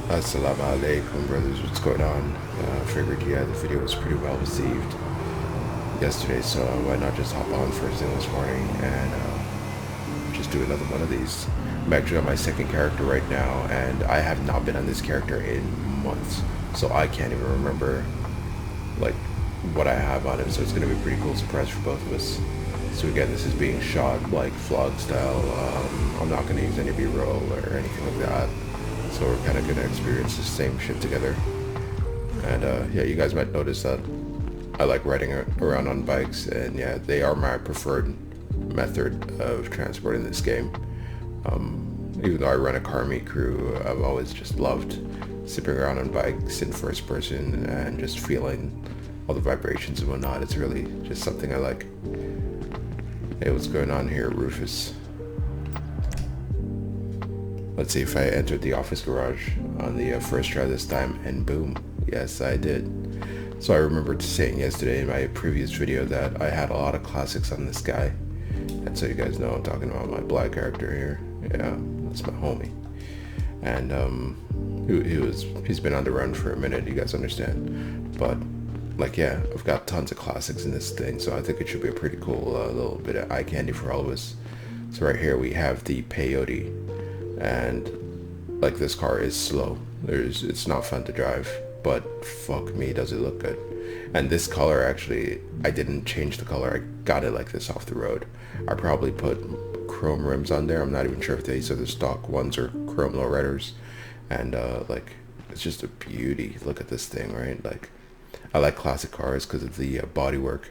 Assalamu alaikum, brothers. What's going on? Figured, yeah, the video was pretty well received yesterday, so why not just hop on first thing this morning and just do another one of these. I'm actually on my second character right now, and I have not been on this character in months, so I can't even remember like what I have on him. So it's gonna be a pretty cool surprise for both of us. So again, this is being shot like vlog style. I'm not gonna use any B-roll or anything like that. So we're kind of gonna experience the same shit together. And yeah, you guys might notice that I like riding around on bikes, and yeah, they are my preferred method of transporting this game. Even though I run a car meet crew, I've always just loved zipping around on bikes in first person and just feeling all the vibrations and whatnot. It's really just something I like. Hey, what's going on here, Rufus? Let's see if I entered the office garage on the first try this time, and boom, yes I did. So I remembered saying yesterday in my previous video that I had a lot of classics on this guy, and so you guys know I'm talking about my black character here. Yeah, that's my homie, and he's been on the run for a minute, you guys understand, but like yeah, I've got tons of classics in this thing, so I think it should be a pretty cool little bit of eye candy for all of us. So right here we have the peyote, and like this car is slow. It's not fun to drive, but fuck me, does it look good. And this color, actually, I didn't change the color. I got it like this off the road. I probably put chrome rims on there. I'm not even sure if these are the stock ones or chrome lowriders. And like, it's just a beauty. Look at this thing, right? Like, I like classic cars because of the bodywork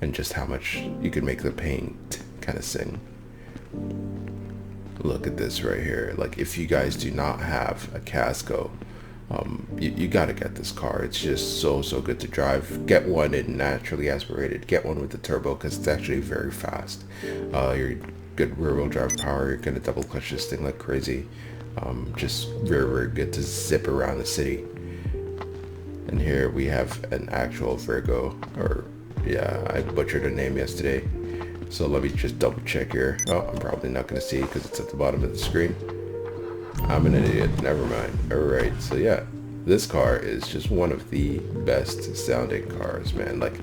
and just how much you can make the paint kind of sing. Look at this right here. Like, if you guys do not have a Casco, you gotta get this car. It's just so good to drive. Get one in naturally aspirated. Get one with the turbo because it's actually very fast. You're good rear-wheel drive power. You're gonna double clutch this thing like crazy. Just very good to zip around the city. And here we have an actual Virgo, or yeah, I butchered her name yesterday. So let me just double check here. Oh, I'm probably not going to see because it's at the bottom of the screen. I'm an idiot. Never mind. Alright, so yeah. This car is just one of the best sounding cars, man. Like,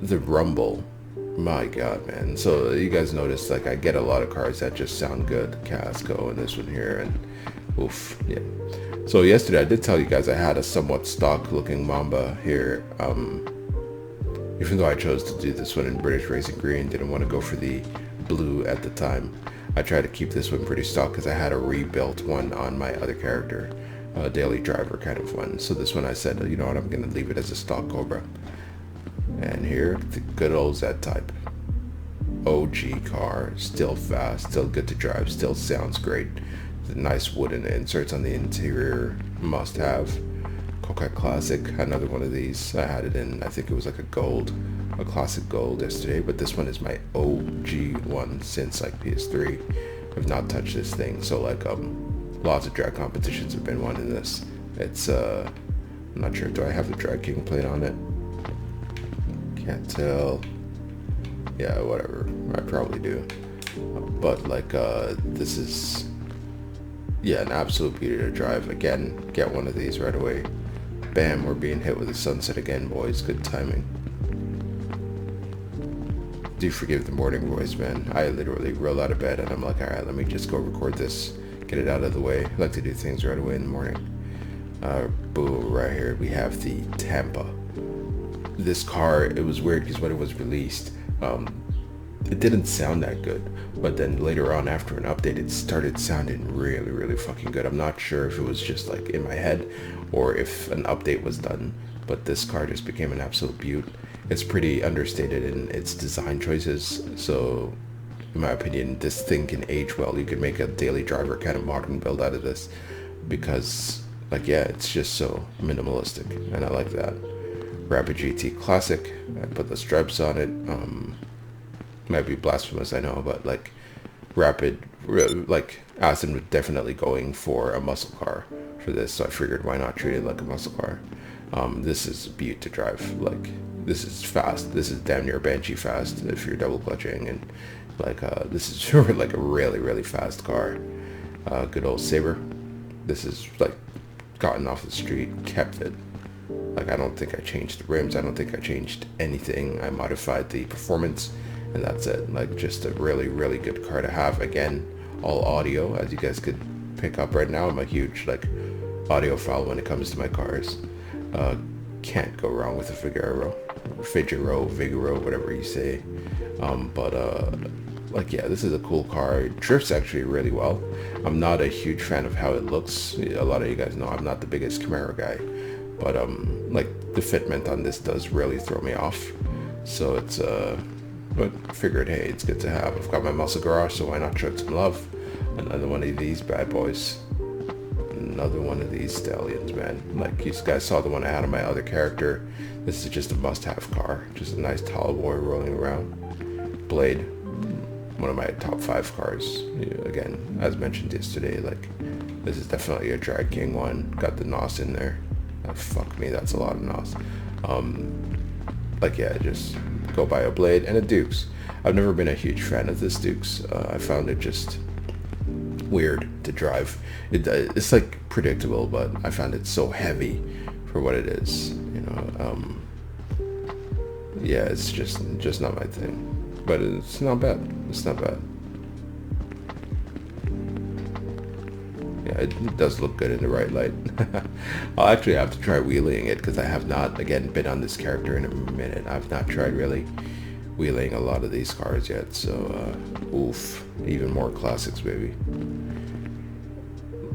the rumble. My god, man. So you guys notice, like, I get a lot of cars that just sound good. Casco and this one here, and oof, yeah. So yesterday I did tell you guys I had a somewhat stock looking Mamba here. Even though I chose to do this one in British Racing Green, didn't want to go for the blue at the time. I tried to keep this one pretty stock because I had a rebuilt one on my other character, a daily driver kind of one. So this one I said, you know what, I'm going to leave it as a stock Cobra. And here, the good old Z-Type. OG car, still fast, still good to drive, still sounds great. The nice wooden inserts on the interior, must have. Coca Classic, another one of these. I had it in, I think it was like a classic gold yesterday, but this one is my OG one since like PS3. I've not touched this thing, so like lots of drag competitions have been won in this. It's I'm not sure, do I have the Drag King plate on it? Can't tell. Yeah, whatever, I probably do. But like this is, yeah, an absolute beauty to drive. Again, get one of these right away. Bam, we're being hit with the sunset again, boys. Good timing. Do forgive the morning voice, man. I literally roll out of bed and I'm like, alright, let me just go record this, get it out of the way. I like to do things right away in the morning. Boom, right here we have the Tampa. This car, it was weird because when it was released, it didn't sound that good, but then later on after an update it started sounding really fucking good. I'm not sure if it was just like in my head or if an update was done, but this car just became an absolute beaut. It's pretty understated in its design choices, so in my opinion this thing can age well. You could make a daily driver kind of modern build out of this because like yeah, it's just so minimalistic and I like that. Rapid GT Classic, I put the stripes on it. Might be blasphemous, I know, but like Rapid, like Aston was definitely going for a muscle car for this, so I figured why not treat it like a muscle car. This is a beaut to drive. Like, this is fast. This is damn near Banshee fast if you're double clutching, and like this is like a really fast car. Good old Saber. This is like gotten off the street, kept it. Like, I don't think I changed the rims. I don't think I changed anything. I modified the performance, and that's it. Like, just a really, really good car to have. Again, all audio, as you guys could pick up right now. I'm a huge, like, audiophile when it comes to my cars. Can't go wrong with a Figaro, whatever you say. Like, yeah, this is a cool car. It drifts actually really well. I'm not a huge fan of how it looks. A lot of you guys know I'm not the biggest Camaro guy, but like, the fitment on this does really throw me off. So it's but I figured, hey, it's good to have. I've got my muscle garage, so why not show it some love? Another one of these bad boys. Another one of these stallions, man. Like, you guys saw the one I had on my other character. This is just a must-have car. Just a nice tall boy rolling around. Blade, one of my top 5 cars. Again, as mentioned yesterday, like, this is definitely a drag king one. Got the NOS in there. Oh, fuck me, that's a lot of NOS. Like, yeah, just go buy a Blade and a Dukes. I've never been a huge fan of this Dukes. I found it just weird to drive. It's like predictable, but I found it so heavy for what it is. Yeah, it's just not my thing. But it's not bad. It's not bad. Yeah, it does look good in the right light. I'll actually have to try wheeling it, because I have not, again, been on this character in a minute. I've not tried really wheeling a lot of these cars yet. So, oof, even more classics, baby.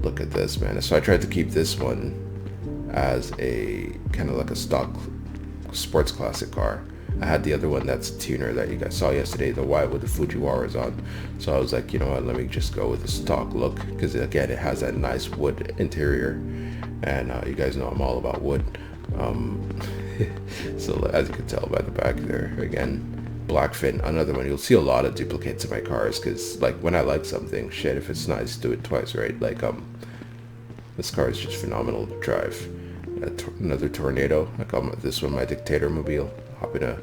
Look at this, man. So I tried to keep this one as a kind of like a stock sports classic car. I had the other one that's a tuner that you guys saw yesterday, the white with the Fujiwaras on. So I was like, you know what, let me just go with the stock look, because again, it has that nice wood interior, and you guys know I'm all about wood. So as you can tell by the back there, again, black fin, another one. You'll see a lot of duplicates in my cars, because like, when I like something, shit, if it's nice, do it twice, right? Like, this car is just phenomenal to drive. Another Tornado. I call this one my Dictator Mobile. Hop in a,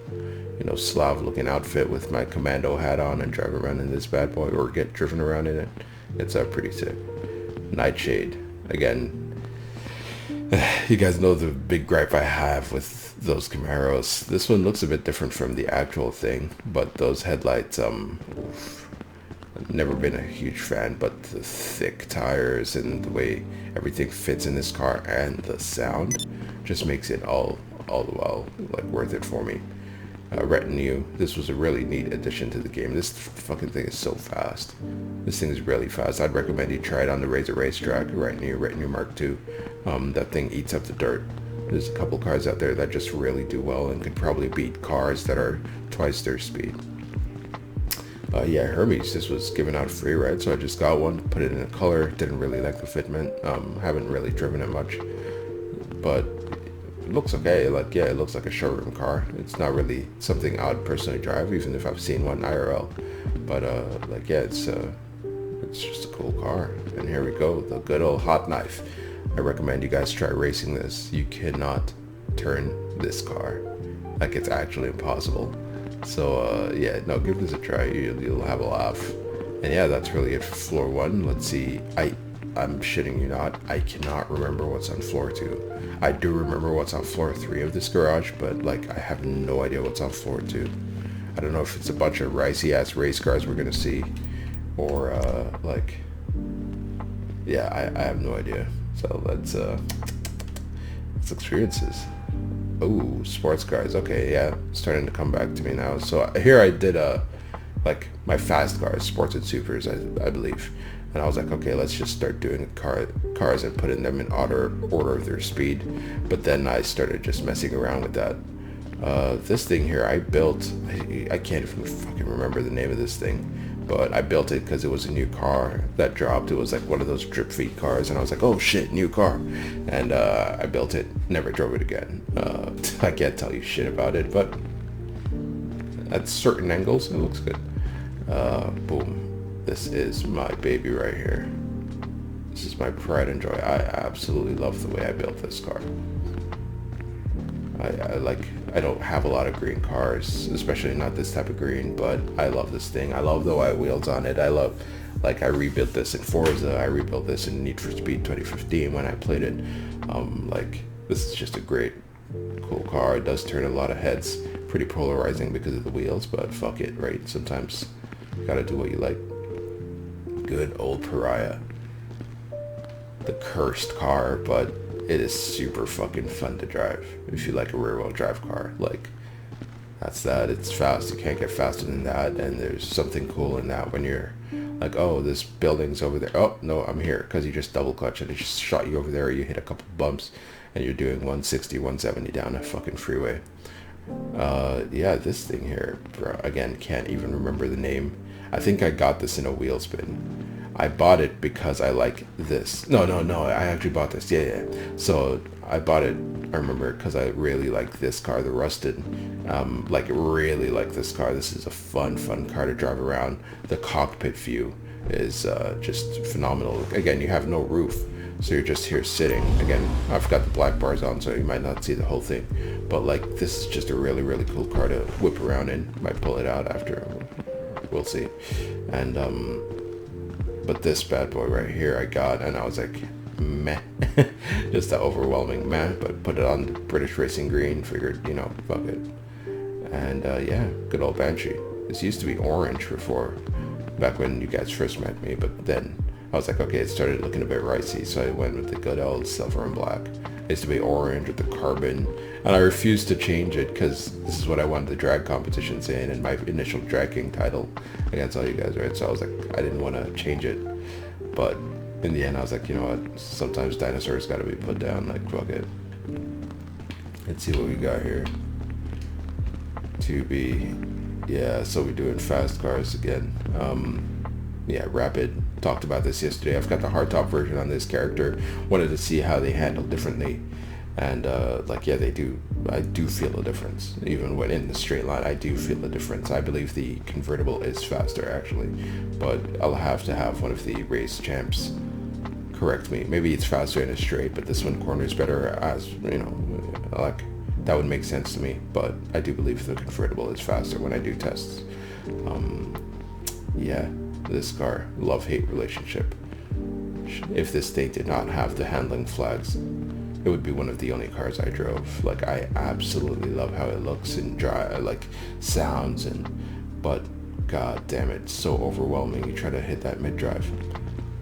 Slav looking outfit with my commando hat on and drive around in this bad boy, or get driven around in it. It's pretty sick. Nightshade. Again, you guys know the big gripe I have with those Camaros. This one looks a bit different from the actual thing, but those headlights, oof. I've never been a huge fan, but the thick tires and the way everything fits in this car and the sound just makes it all the while like worth it for me. Retinue. This was a really neat addition to the game. This fucking thing is so fast. This thing is really fast. I'd recommend you try it on the Razor racetrack. Retinue Mark II. That thing eats up the dirt. There's a couple cars out there that just really do well and could probably beat cars that are twice their speed. Yeah, Hermes. This was given out free, right? So I just got one, put it in a color. Didn't really like the fitment. Haven't really driven it much, but it looks okay. Like, yeah, it looks like a showroom car. It's not really something I'd personally drive, even if I've seen one IRL. But like, yeah, it's just a cool car. And here we go, the good old hot knife. I recommend you guys try racing this. You cannot turn this car. Like, it's actually impossible. So yeah, no, give this a try. You'll have a laugh. And yeah, that's really it for floor 1. Let's see. I'm shitting you not. I cannot remember what's on floor 2. I do remember what's on floor 3 of this garage, but like, I have no idea what's on floor 2. I don't know if it's a bunch of ricey ass race cars we're gonna see, or like, yeah, I have no idea. So let's experience this. Oh, sports cars. Okay, yeah, starting to come back to me now. So here I did like my fast cars, sports and supers, I believe. And I was like, okay, let's just start doing cars and putting them in order of their speed. But then I started just messing around with that. This thing here I built, I can't even fucking remember the name of this thing, but I built it because it was a new car that dropped. It was like one of those drip feed cars, and I was like, oh shit, new car. And I built it, never drove it again. I can't tell you shit about it, but at certain angles it looks good. Boom. This is my baby right here. This is my pride and joy. I absolutely love the way I built this car. I don't have a lot of green cars, especially not this type of green, but I love this thing. I love the white wheels on it. I love Like I rebuilt this in Forza, I rebuilt this in Need for Speed 2015 when I played it. Like this is just a great, cool car. It does turn a lot of heads, pretty polarizing because of the wheels, but fuck it, right? Sometimes you gotta do what you like. Good old Pariah. The cursed car, but it is super fucking fun to drive if you like a rear wheel drive car. Like that's that. It's fast. You can't get faster than that. And there's something cool in that when you're like, oh, this building's over there. Oh no, I'm here, because you just double clutch and it just shot you over there. Or you hit a couple bumps and you're doing 160, 170 down a fucking freeway. Yeah, this thing here, bro, again, can't even remember the name. I think I got this in a wheel spin. I bought it because I like this. No, I actually bought this. Yeah. So I bought it, I remember, because I really like this car, the Rusted. Like really like this car. This is a fun car to drive around. The cockpit view is just phenomenal. Again, you have no roof, so you're just here sitting. Again, I've got the black bars on, so you might not see the whole thing. But like, this is just a really cool car to whip around in. Might pull it out after. We'll see. And but this bad boy right here I got, and I was like, meh. Just that overwhelming meh, but put it on British Racing Green, figured, you know, fuck it. And yeah, good old Banshee. This used to be orange before, back when you guys first met me, but then I was like, okay, it started looking a bit ricey, so I went with the good old silver and black. It used to be orange with the carbon, and I refused to change it because this is what I wanted the drag competitions in my initial drag king title against all you guys, right? So I was like, I didn't want to change it, but in the end I was like, you know what, sometimes dinosaurs got to be put down, like fuck it. Let's see what we got here. 2B, yeah, so we're doing fast cars again. Yeah, rapid. Talked about this yesterday. I've got the hardtop version on this character. Wanted to see how they handle differently, and like, yeah, they do. I do feel a difference. Even when in the straight line, I do feel a difference. I believe the convertible is faster actually, but I'll have to have one of the race champs correct me. Maybe it's faster in a straight, but this one corners better, as you know, like that would make sense to me. But I do believe the convertible is faster when I do tests. Yeah. This car, love-hate relationship. If this thing did not have the handling flags, it would be one of the only cars I drove. Like, I absolutely love how it looks and like sounds, but god damn it, so overwhelming. You try to hit that mid-drive.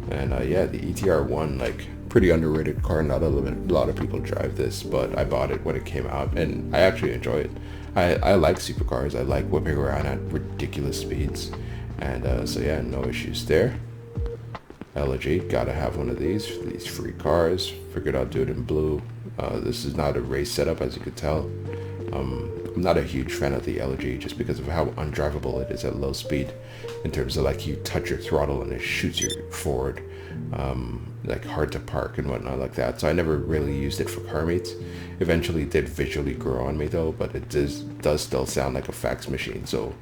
And yeah, the ETR1, like, pretty underrated car. Not a lot of people drive this, but I bought it when it came out and I actually enjoy it. I like supercars. I like whipping around at ridiculous speeds. And so yeah, no issues there. Elegy, gotta have one of these for these free cars. Figured I'll do it in blue. This is not a race setup, as you could tell. I'm not a huge fan of the Elegy just because of how undrivable it is at low speed, in terms of like you touch your throttle and it shoots you forward, like hard to park and whatnot like that. So I never really used it for car meets. Eventually did visually grow on me though, but it does still sound like a fax machine. So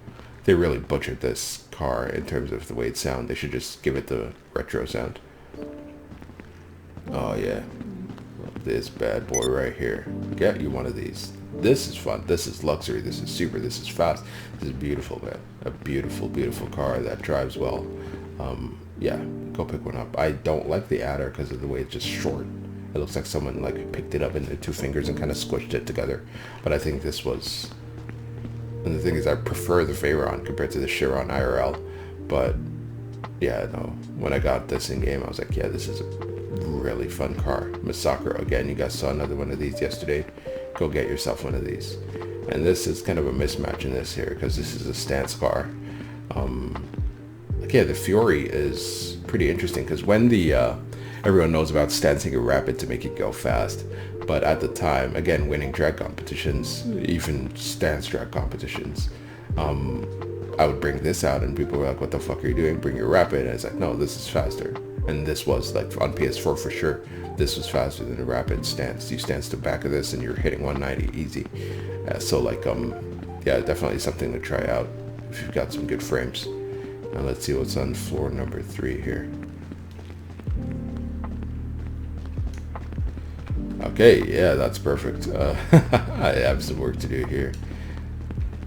they really butchered this car in terms of the way it sounds. They should just give it the retro sound. Oh yeah, this bad boy right here. Get you one of these. This is fun. This is luxury. This is super. This is fast. This is beautiful, man. A beautiful car that drives well. Yeah, go pick one up. I don't like the Adder because of the way it's just short. It looks like someone like picked it up in their two fingers and kind of squished it together. But I think this was... And the thing is, I prefer the Veyron compared to the Chiron IRL. But yeah, no, when I got this in game, I was like, yeah, this is a really fun car. Massacre, again, you guys saw another one of these yesterday. Go get yourself one of these. And this is kind of a mismatch in this here, because this is a stance car. Like, yeah, the Fury is pretty interesting, because when the everyone knows about stancing a rapid to make it go fast. But at the time, again, winning drag competitions, even stance drag competitions, I would bring this out and people were like, what the fuck are you doing? Bring your rapid. And it's like, no, this is faster. And this was like on PS4 for sure. This was faster than the rapid stance. You stance to the back of this and you're hitting 190 easy. So like, yeah, definitely something to try out if you've got some good frames. Now let's see what's on floor number 3 here. Okay, yeah, that's perfect. I have some work to do here.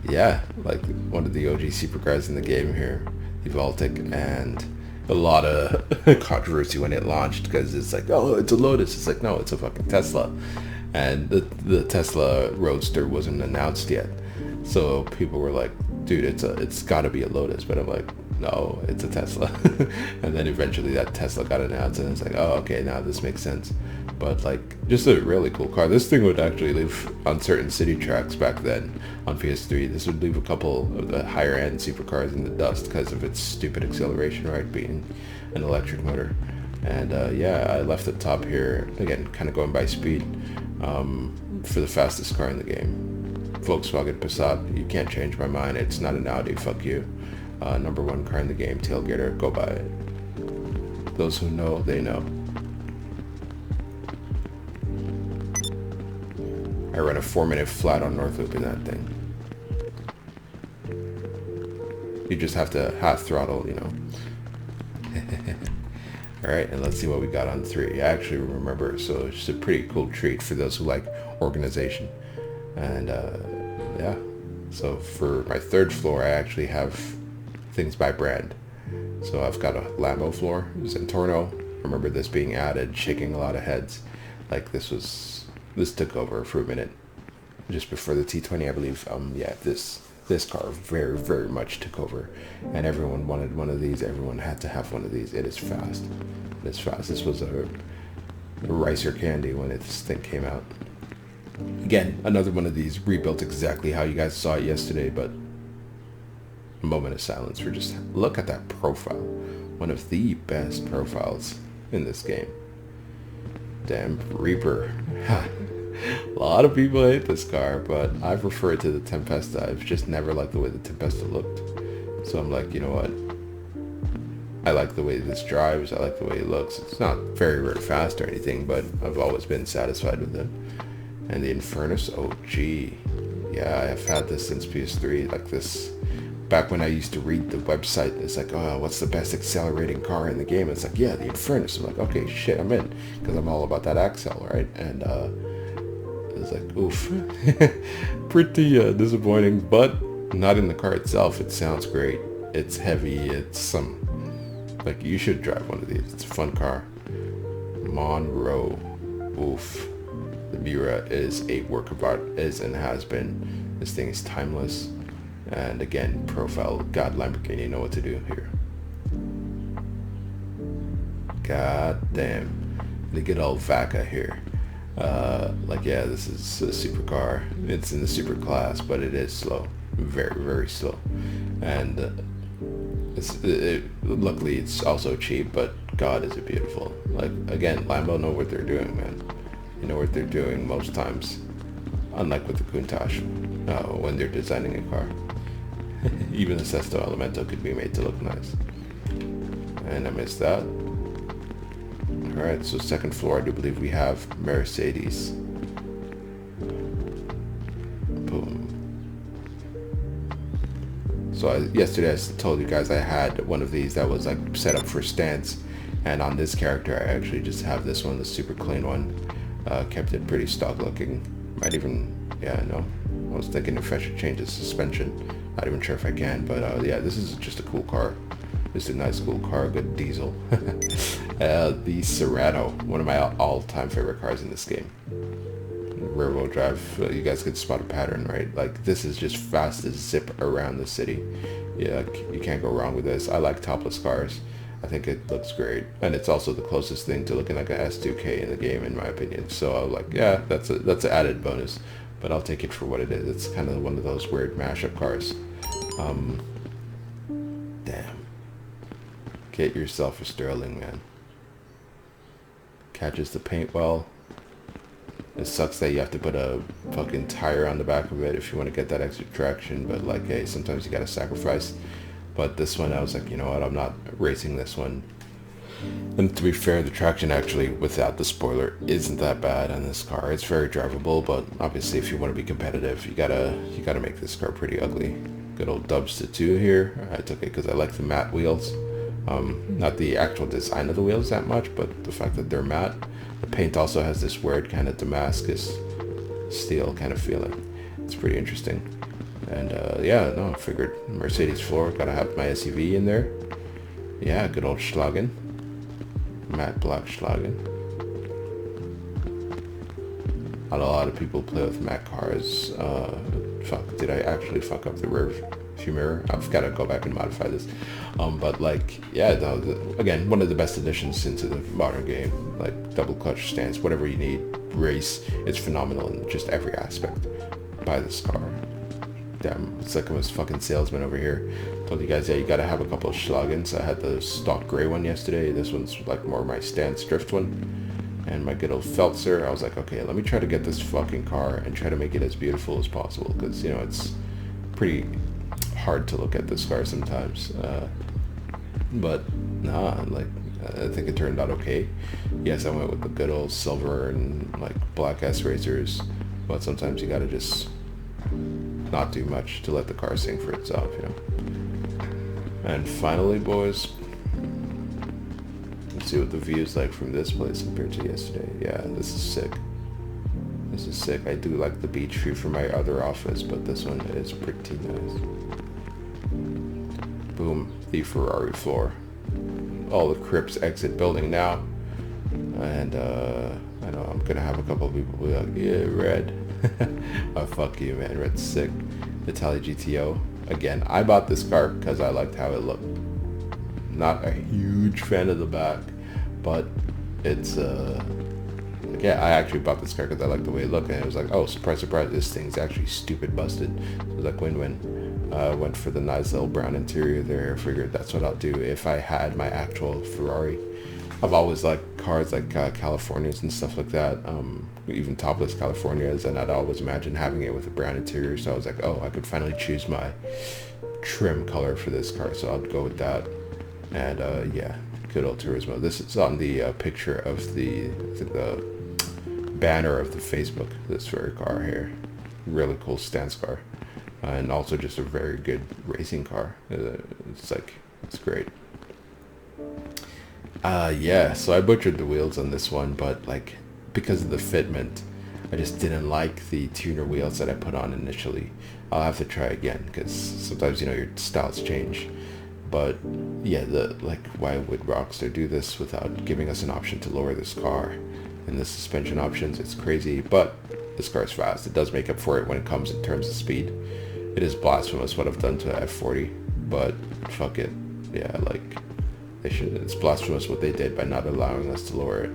Yeah, like one of the OG supercars in the game here, the Voltic, and a lot of controversy when it launched because it's like, oh, it's a Lotus. It's like, no, it's a fucking Tesla. And the Tesla Roadster wasn't announced yet. So people were like, dude, it's got to be a Lotus. But I'm like, no, it's a Tesla. And then eventually that Tesla got announced and it's like, oh, okay, now this makes sense. But like, just a really cool car. This thing would actually leave on certain city tracks back then on PS3. This would leave a couple of the higher end supercars in the dust because of its stupid acceleration, right, being an electric motor. And yeah, I left the top here, again, kind of going by speed, for the fastest car in the game. Volkswagen Passat, you can't change my mind. It's not an Audi, fuck you. Number one car in the game, tailgater, go buy it. Those who know, they know. I ran a 4-minute flat on North Loop in that thing. You just have to half throttle, you know. Alright, and let's see what we got on 3. I actually remember, so it's a pretty cool treat for those who like organization. And yeah, so for my 3rd floor, I actually have things by brand. So I've got a Lambo floor, Zentorno. Remember this being added, shaking a lot of heads. Like this took over for a minute, just before the T20, I believe. Yeah, this car very, very much took over, and everyone wanted one of these. Everyone had to have one of these. It is fast. It is fast. This was a ricer candy when this thing came out. Again, another one of these rebuilt exactly how you guys saw it yesterday, but a moment of silence for just look at that profile. One of the best profiles in this game. Damn Reaper. A lot of people hate this car, but I prefer it to the Tempesta. I've just never liked the way the Tempesta looked. So I'm like, you know what? I like the way this drives. I like the way it looks. It's not very, very fast or anything, but I've always been satisfied with it. And the Infernus, oh gee. Yeah, I've had this since PS3. Like this, back when I used to read the website, it's like, oh, what's the best accelerating car in the game? It's like, yeah, the Infernus. I'm like, okay, shit, I'm in. Because I'm all about that Axel, right? And it's like, oof. Pretty disappointing, but not in the car itself. It sounds great. It's heavy. It's like, you should drive one of these. It's a fun car. Monroe. Oof. The Miura is a work of art, is and has been. This thing is timeless. And again, profile. God, Lamborghini know what to do here. God damn. The good old Vaca here. Like, yeah, this is a supercar. It's in the super class, but it is slow. Very, very slow. And luckily it's also cheap, but God, is it beautiful. Like, again, Lambo know what they're doing, man. You know what they're doing most times. Unlike with the Countach, when they're designing a car. Even the Sesto Elemento could be made to look nice. And I missed that. Alright, so 2nd floor, I do believe we have Mercedes. Boom. So yesterday I told you guys I had one of these that was like set up for stance. And on this character, I actually just have this one, the super clean one. Kept it pretty stock looking. Might even, yeah, no. I was thinking if I should change the suspension. Not even sure if I can, but yeah, this is just a cool car. Just a nice cool car, good diesel. The Serrano, one of my all-time favorite cars in this game. Rear-wheel drive, you guys could spot a pattern, right? Like, this is just fast as zip around the city. Yeah, you can't go wrong with this. I like topless cars. I think it looks great, and it's also the closest thing to looking like a S2K in the game, in my opinion. So I was like, yeah, that's an added bonus, but I'll take it for what it is. It's kind of one of those weird mashup cars. Damn. Get yourself a Sterling, man. Catches the paint well. It sucks that you have to put a fucking tire on the back of it if you want to get that extra traction, but like, hey, sometimes you gotta sacrifice. But this one, I was like, you know what, I'm not racing this one. And to be fair, the traction actually, without the spoiler, isn't that bad on this car. It's very drivable, but obviously if you want to be competitive, you gotta make this car pretty ugly. Good old Dubs to 2 here. I took it because I like the matte wheels. Not the actual design of the wheels that much, but the fact that they're matte. The paint also has this weird kind of Damascus steel kind of feeling. It's pretty interesting. And yeah, no, I figured Mercedes floor, gotta have my SUV in there. yeah, good old Schlagen. Matte black Schlagen. A lot of people play with matte cars. Fuck, did I actually fuck up the rear view mirror? I've got to go back and modify this. But like, yeah, again, one of the best additions into the modern game. Like double clutch stance, whatever you need. Race, it's phenomenal in just every aspect. Buy this car. Damn, it's like I was fucking salesman over here. Told you guys, yeah, you gotta have a couple of Schlagens. I had the stock gray one yesterday. This one's like more my stance drift one. And my good old Feltzer, I was like, okay, let me try to get this fucking car and try to make it as beautiful as possible. Because, you know, it's pretty hard to look at this car sometimes. But, nah, like, I think it turned out okay. Yes, I went with the good old silver and, like, black S-Racers. But sometimes you gotta just not do much to let the car sing for itself, you know. And finally, boys, let's see what the view is like from this place compared to yesterday. Yeah, this is sick. This is sick. I do like the beach view from my other office, but this one is pretty nice. Boom, the Ferrari floor. All the Crips exit building now. And I know I'm gonna have a couple of people be like, yeah, red. Oh, fuck you, man. Red's sick. Italia GTO. Again, I bought this car because I liked how it looked. Not a huge fan of the back, but it's like, yeah, I actually bought this car because I liked the way it looked, and it was like, oh, surprise, surprise, this thing's actually stupid busted. It was like win-win. Went for the nice little brown interior there. I figured that's what I'll do if I had my actual Ferrari. I've always liked cars like Californias and stuff like that, even topless Californias, and I'd always imagine having it with a brown interior, so I was like, oh, I could finally choose my trim color for this car, so I'll go with that. And yeah, good old Turismo. This is on the picture of the banner of the Facebook, this very car here. Really cool stance car. And also just a very good racing car. It's like, it's great. Yeah, so I butchered the wheels on this one, but like, because of the fitment, I just didn't like the tuner wheels that I put on initially. I'll have to try again, because sometimes, you know, your styles change. But yeah, why would Rockstar do this without giving us an option to lower this car? And the suspension options, it's crazy, but this car is fast. It does make up for it when it comes in terms of speed. It is blasphemous what I've done to F40, but fuck it. Yeah, like, it's blasphemous what they did by not allowing us to lower it.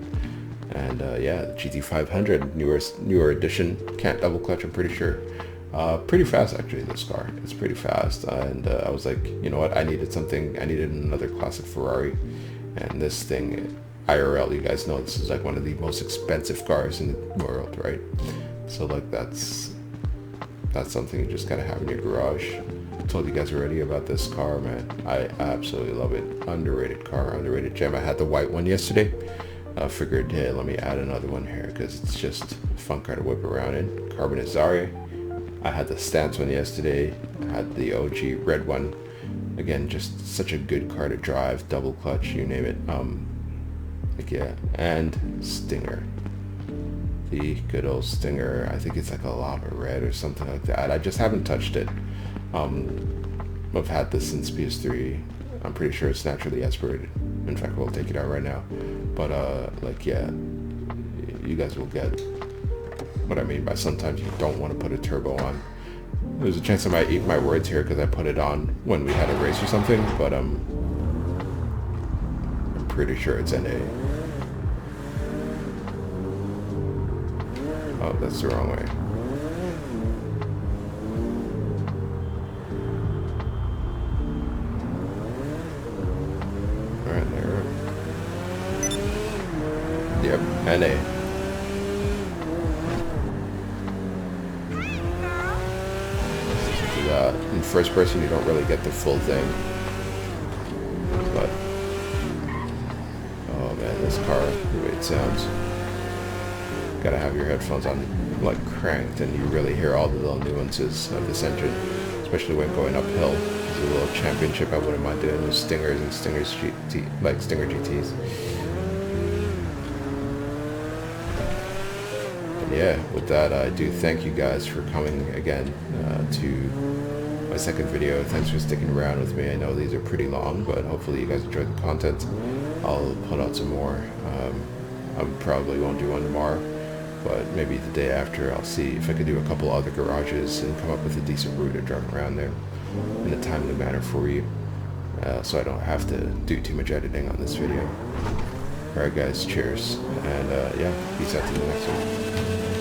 And yeah, the GT500, newer edition, can't double clutch, I'm pretty sure. Pretty fast actually, this car. It's pretty fast, and I was like, you know what, I needed another classic Ferrari, and this thing, IRL, you guys know this is like one of the most expensive cars in the world, right? So like that's something you just gotta have in your garage. I told you guys already about this car, man. I absolutely love it. Underrated car, underrated gem. I had the white one yesterday. I figured, hey, let me add another one here because it's just a fun car to whip around in. Carbon Azaria. I had the stance one yesterday. I had the OG red one. Again, just such a good car to drive. Double clutch, you name it. Like, yeah. And Stinger. The good old Stinger. I think it's like a lava red or something like that. I just haven't touched it. I've had this since PS3. I'm pretty sure it's naturally aspirated. In fact, we'll take it out right now. But like, yeah, you guys will get what I mean by sometimes you don't want to put a turbo on. There's a chance I might eat my words here because I put it on when we had a race or something, but I'm pretty sure it's NA. Oh, that's the wrong way. Alright, there. Yep, NA. In first person, you don't really get the full thing. But, oh man, this car, the way it sounds. Gotta have your headphones on, like, cranked, and you really hear all the little nuances of this engine, especially when going uphill. There's a little championship I wouldn't mind doing with Stingers and Stingers GT, like Stinger GTs. And yeah, with that, I do thank you guys for coming again to my second video. Thanks for sticking around with me. I know these are pretty long, but hopefully you guys enjoy the content. I'll put out some more. I probably won't do one tomorrow, but maybe the day after. I'll see if I can do a couple other garages and come up with a decent route to drive around there in a timely manner for you, so I don't have to do too much editing on this video. Alright guys, cheers, and yeah, peace out to the next one.